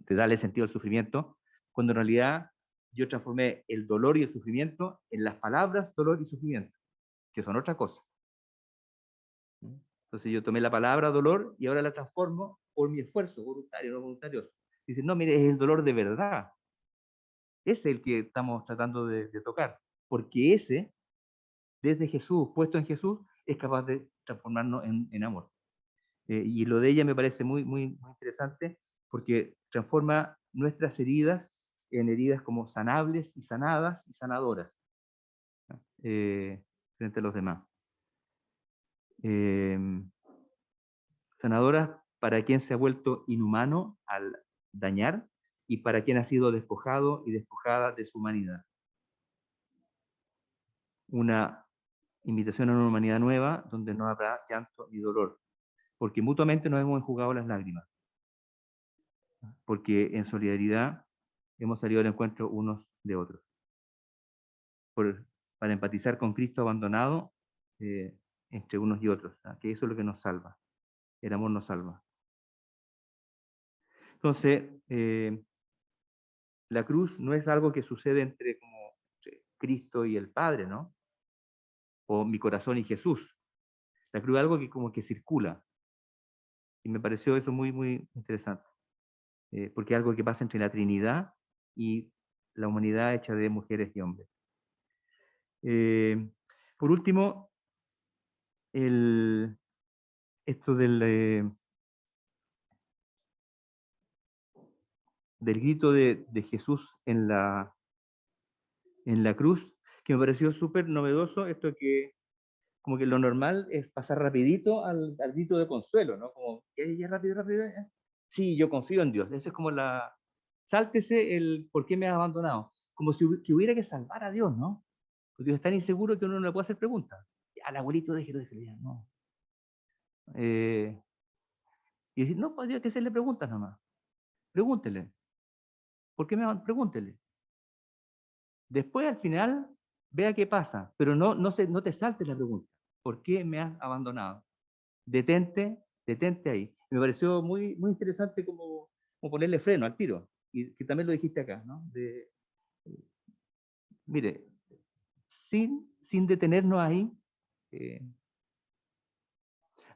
darle sentido al sufrimiento, cuando en realidad yo transformé el dolor y el sufrimiento en las palabras dolor y sufrimiento, que son otra cosa. Entonces yo tomé la palabra dolor y ahora la transformo por mi esfuerzo, voluntario, no voluntario. Dicen, no, mire, es el dolor de verdad. Ese es el que estamos tratando de tocar, porque ese, desde Jesús, puesto en Jesús, es capaz de transformarnos en amor. Y lo de ella me parece muy interesante, porque transforma nuestras heridas en heridas como sanables y sanadas y sanadoras frente a los demás. Sanadoras para quien se ha vuelto inhumano al dañar y para quien ha sido despojado y despojada de su humanidad. Una invitación a una humanidad nueva donde no habrá llanto ni dolor, porque mutuamente nos hemos enjugado las lágrimas, porque en solidaridad hemos salido al encuentro unos de otros, para empatizar con Cristo abandonado entre unos y otros, ¿sabes? Que eso es lo que nos salva, el amor nos salva. Entonces, la cruz no es algo que sucede entre Cristo y el Padre, ¿no? O mi corazón y Jesús. La cruz es algo que como que circula. Y me pareció eso muy, muy interesante. Porque es algo que pasa entre la Trinidad y la humanidad hecha de mujeres y hombres. Por último, esto del grito de Jesús en la cruz, que me pareció súper novedoso, esto que como que lo normal es pasar rapidito al grito de consuelo, ¿no? Como, ya rápido, rápido. Sí, yo confío en Dios. Ese es como sáltese el ¿por qué me has abandonado? Como si que hubiera que salvar a Dios, ¿no? Porque Dios es tan inseguro que uno no le puede hacer preguntas. Al abuelito déjelo, ya, no. Y decir, no, pues Dios, que hacerle preguntas nomás. Pregúntele. ¿Por qué me abandonado? Pregúntele. Después, al final, vea qué pasa, pero no te saltes la pregunta. ¿Por qué me has abandonado? Detente ahí. Me pareció muy, muy interesante como ponerle freno al tiro, y que también lo dijiste acá, ¿no? Mire, sin detenernos ahí,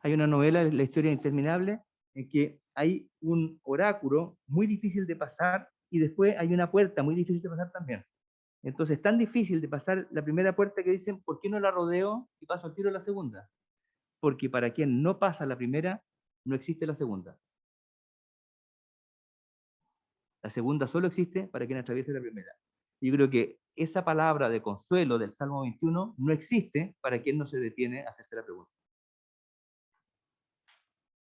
hay una novela, La historia interminable, en que hay un oráculo muy difícil de pasar y después hay una puerta muy difícil de pasar también. Entonces es tan difícil de pasar la primera puerta que dicen, ¿por qué no la rodeo y paso al tiro a la segunda? Porque para quien no pasa la primera, no existe la segunda. La segunda solo existe para quien atraviese la primera. Y yo creo que esa palabra de consuelo del Salmo 21 no existe para quien no se detiene a hacerse la pregunta.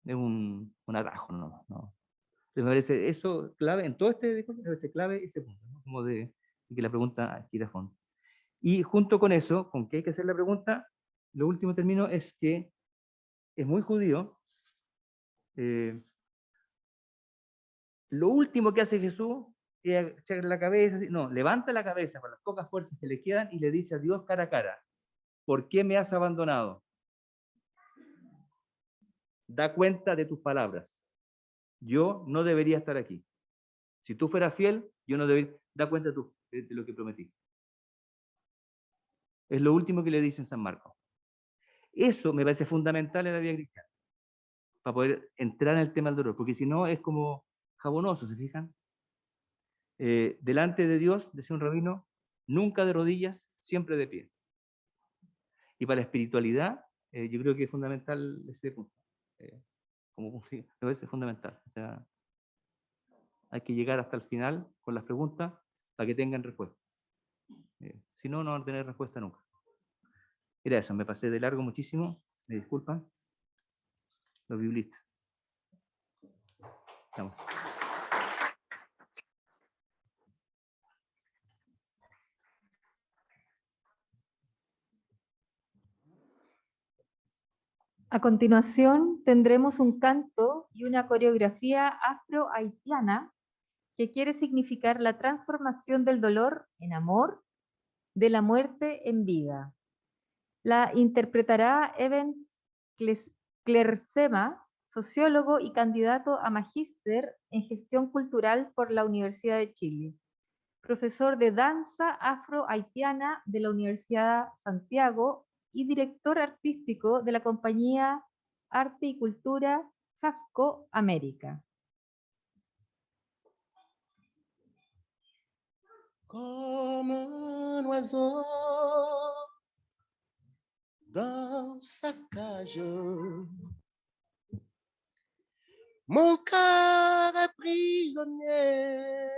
Es un atajo, ¿no? Entonces me parece eso clave, en todo este discurso me parece clave ese punto, ¿no? Como de que la pregunta adquiere fondo. Y junto con eso, con que hay que hacer la pregunta, lo último término es que es muy judío. Lo último que hace Jesús es echar la cabeza, no, levanta la cabeza con las pocas fuerzas que le quedan y le dice a Dios cara a cara, ¿por qué me has abandonado? Da cuenta de tus palabras. Yo no debería estar aquí. Si tú fueras fiel, yo no debería. Da cuenta tú de lo que prometí. Es lo último que le dice en San Marcos. Eso me parece fundamental en la vida cristiana, para poder entrar en el tema del dolor, porque si no es como jabonoso, ¿se fijan? Delante de Dios, decía un rabino, nunca de rodillas, siempre de pie. Y para la espiritualidad, yo creo que es fundamental ese punto. Como me parece fundamental. O sea, hay que llegar hasta el final con las preguntas para que tengan respuesta. Si no, no van a tener respuesta nunca. Era eso, me pasé de largo muchísimo. Me disculpan. Los biblistas. Estamos. A continuación tendremos un canto y una coreografía afro-haitiana que quiere significar la transformación del dolor en amor, de la muerte en vida. La interpretará Evans Clersema, sociólogo y candidato a magíster en gestión cultural por la Universidad de Chile, profesor de danza afro-haitiana de la Universidad Santiago y director artístico de la compañía Arte y Cultura JAFCO América. Comme un oiseau dans sa cage, mon cœur est prisonnier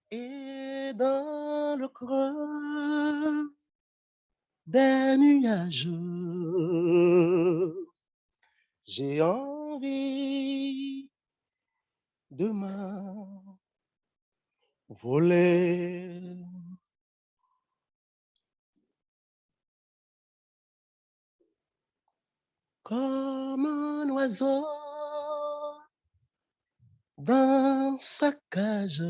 et dans le creux des nuages, J'ai envie de m'envoler. Comme un oiseau dans sa cage.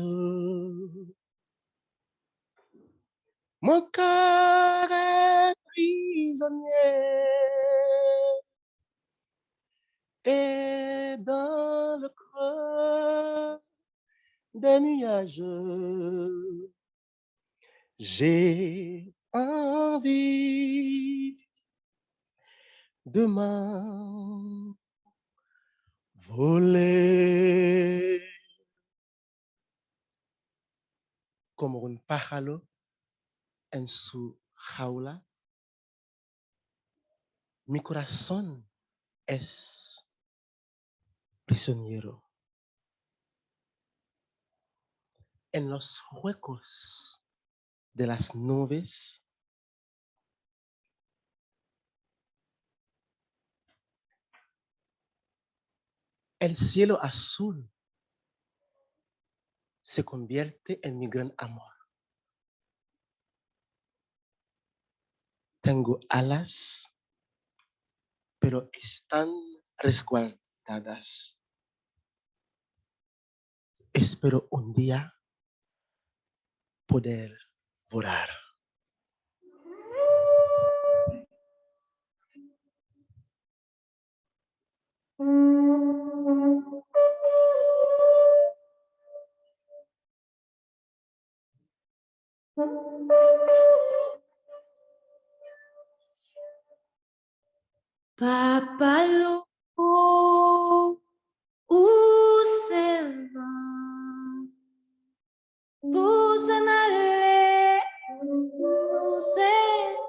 Mon cœur est prisonnier et dans le creux des nuages, j'ai envie de m'envoler. Como un pájaro en su jaula, mi corazón es prisionero. En los huecos de las nubes, el cielo azul se convierte en mi gran amor. Tengo alas, pero están resguardadas. Espero un día poder volar. Papalo observa, Busanale, Buse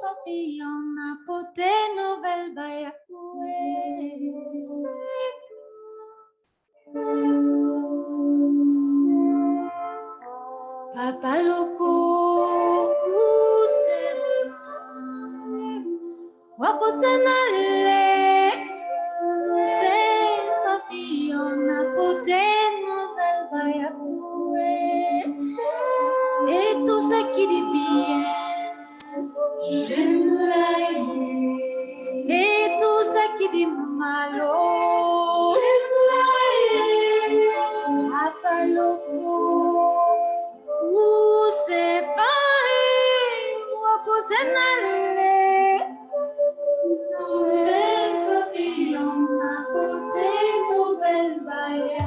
papillon a pote novel by a Papa loco, Waposanale, Buse papillon a pote novel by a et tout ce qui dit bien, j'aime la vie. Et tout ce qui dit malo, j'aime la vie. Papa loco, où c'est pas, où poser n'aller. C'est facile, on a porté nouvelle baille.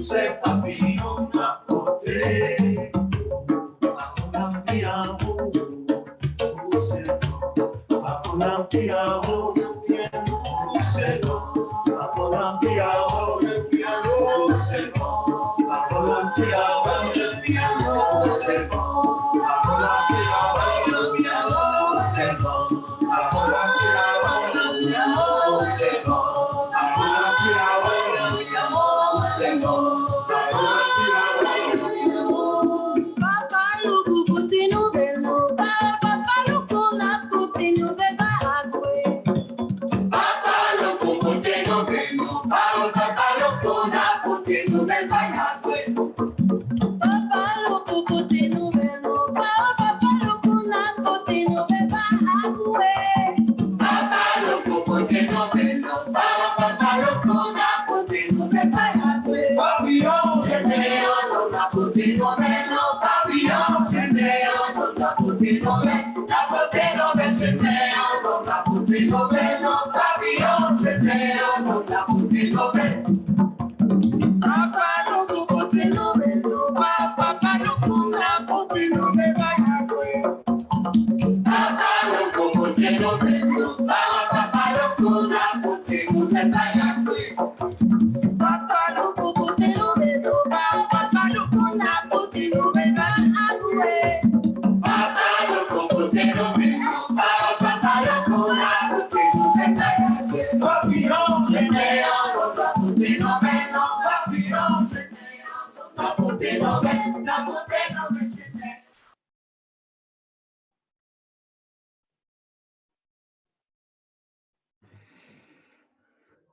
c'est papillon à porter.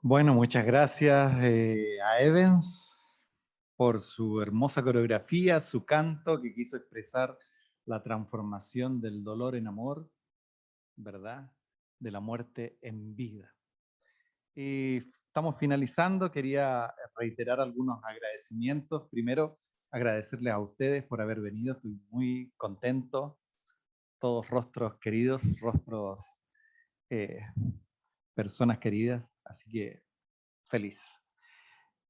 Bueno, muchas gracias a Evans por su hermosa coreografía, su canto que quiso expresar la transformación del dolor en amor, ¿verdad? De la muerte en vida. Y estamos finalizando, quería reiterar algunos agradecimientos. Primero, agradecerles a ustedes por haber venido, estoy muy contento. Todos rostros queridos, rostros, personas queridas, así que feliz.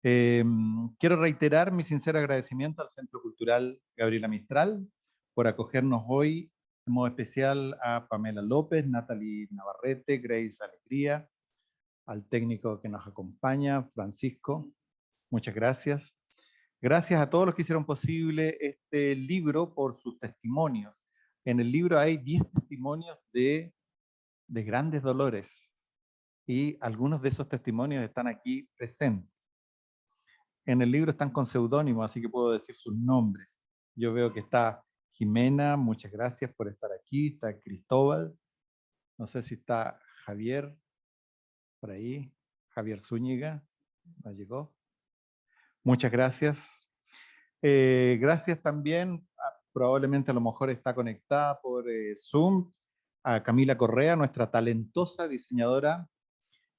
Quiero reiterar mi sincero agradecimiento al Centro Cultural Gabriela Mistral por acogernos hoy, de modo especial a Pamela López, Natalie Navarrete, Grace Alegría, al técnico que nos acompaña, Francisco, muchas gracias. Gracias a todos los que hicieron posible este libro por sus testimonios. En el libro hay 10 testimonios de grandes dolores y algunos de esos testimonios están aquí presentes. En el libro están con seudónimo, así que puedo decir sus nombres. Yo veo que está Jimena, muchas gracias por estar aquí. Está Cristóbal, no sé si está Javier por ahí. Javier Zúñiga, ¿no llegó? Muchas gracias. Gracias también, probablemente a lo mejor está conectada por Zoom, a Camila Correa, nuestra talentosa diseñadora,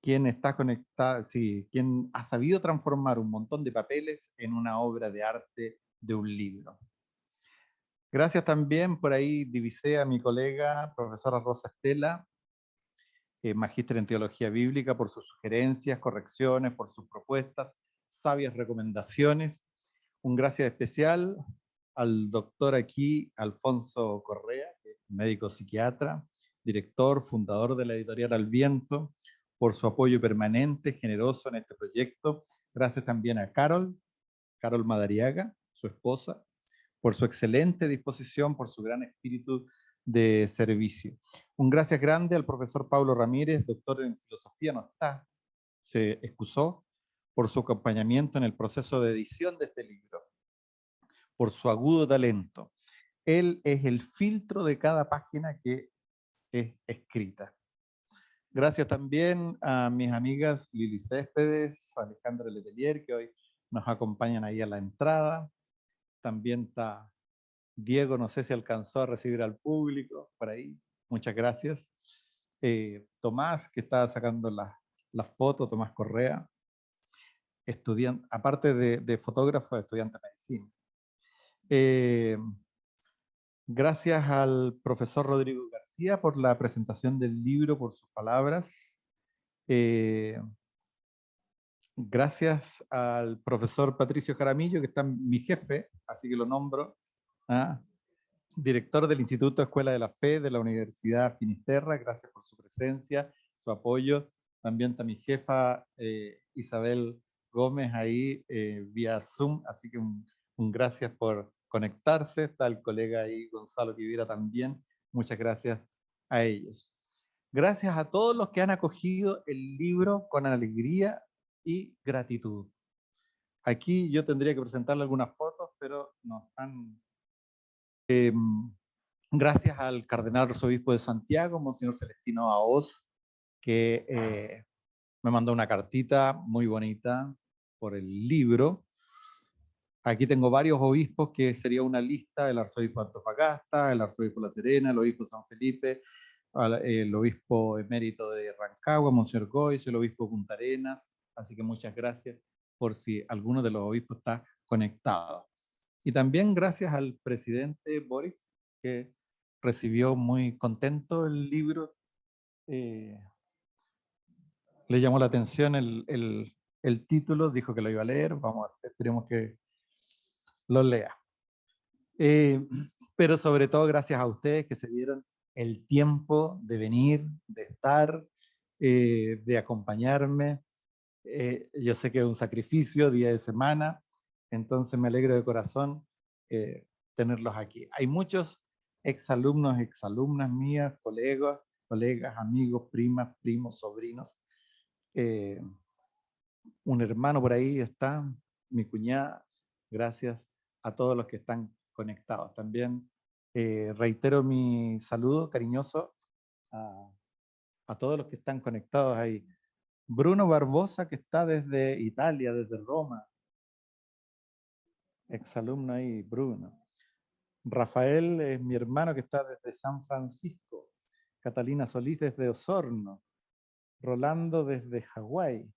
quien está conectada, sí, quien ha sabido transformar un montón de papeles en una obra de arte de un libro. Gracias también, por ahí divisé a mi colega, profesora Rosa Estela, magíster en Teología Bíblica, por sus sugerencias, correcciones, por sus propuestas, sabias recomendaciones. Un gracias especial al doctor aquí, Alfonso Correa, médico psiquiatra, director, fundador de la editorial Al Viento, por su apoyo permanente, generoso en este proyecto. Gracias también a Carol Madariaga, su esposa, por su excelente disposición, por su gran espíritu de servicio. Un gracias grande al profesor Pablo Ramírez, doctor en filosofía, no está, se excusó, por su acompañamiento en el proceso de edición de este libro, por su agudo talento. Él es el filtro de cada página que es escrita. Gracias también a mis amigas Lili Céspedes, Alejandra Letelier, que hoy nos acompañan ahí a la entrada. También está Diego, no sé si alcanzó a recibir al público, por ahí. Muchas gracias. Tomás, que está sacando las fotos, Tomás Correa, estudiante, aparte de fotógrafo, estudiante de medicina. Gracias al profesor Rodrigo García por la presentación del libro, por sus palabras. Gracias al profesor Patricio Jaramillo, que está mi jefe, así que lo nombro, ¿ah? Director del Instituto Escuela de la Fe de la Universidad Finisterra. Gracias por su presencia, su apoyo. También está mi jefa Isabel Gómez ahí vía Zoom, así que un gracias por conectarse. Está el colega ahí Gonzalo Quivira también. Muchas gracias a ellos. Gracias a todos los que han acogido el libro con alegría y gratitud. Aquí yo tendría que presentarle algunas fotos, pero no están. Gracias al cardenal arzobispo de Santiago, Monseñor Celestino Aoz, que me mandó una cartita muy bonita por el libro. Aquí tengo varios obispos, que sería una lista: el arzobispo de Antofagasta, el arzobispo de La Serena, el obispo de San Felipe, el obispo emérito de Rancagua, Monseñor Goiz, el obispo de Punta Arenas. Así que muchas gracias por si alguno de los obispos está conectado. Y también gracias al presidente Boric, que recibió muy contento el libro. Le llamó la atención el título, dijo que lo iba a leer. Vamos, esperemos que lo lea. Pero sobre todo gracias a ustedes que se dieron el tiempo de venir, de estar, de acompañarme. Yo sé que es un sacrificio, día de semana, entonces me alegro de corazón tenerlos aquí. Hay muchos exalumnos, exalumnas mías, colegas, amigos, primas, primos, sobrinos. Un hermano por ahí está, mi cuñada. Gracias a todos los que están conectados. También reitero mi saludo cariñoso a todos los que están conectados ahí. Bruno Barbosa, que está desde Italia, desde Roma. Exalumno ahí, Bruno. Rafael es mi hermano, que está desde San Francisco. Catalina Solís desde Osorno. Rolando desde Hawái.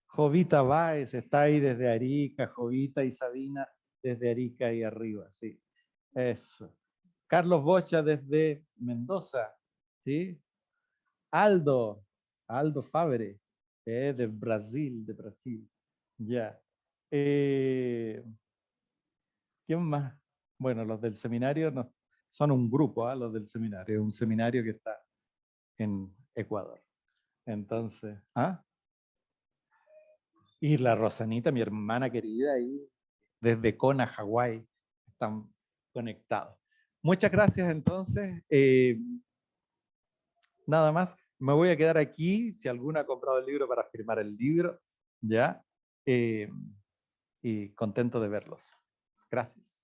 Jovita Báez está ahí desde Arica. Jovita y Sabina desde Arica y arriba, sí. Eso. Carlos Bocha desde Mendoza, ¿sí? Aldo Fabre, de Brasil, ya. ¿Quién más? Bueno, los del seminario no, son un grupo, los del seminario, un seminario que está en Ecuador. Entonces, y la Rosanita, mi hermana querida, ahí desde Kona, Hawái, están conectados. Muchas gracias entonces. Nada más, me voy a quedar aquí, si alguno ha comprado el libro, para firmar el libro, ¿ya? Y contento de verlos. Gracias.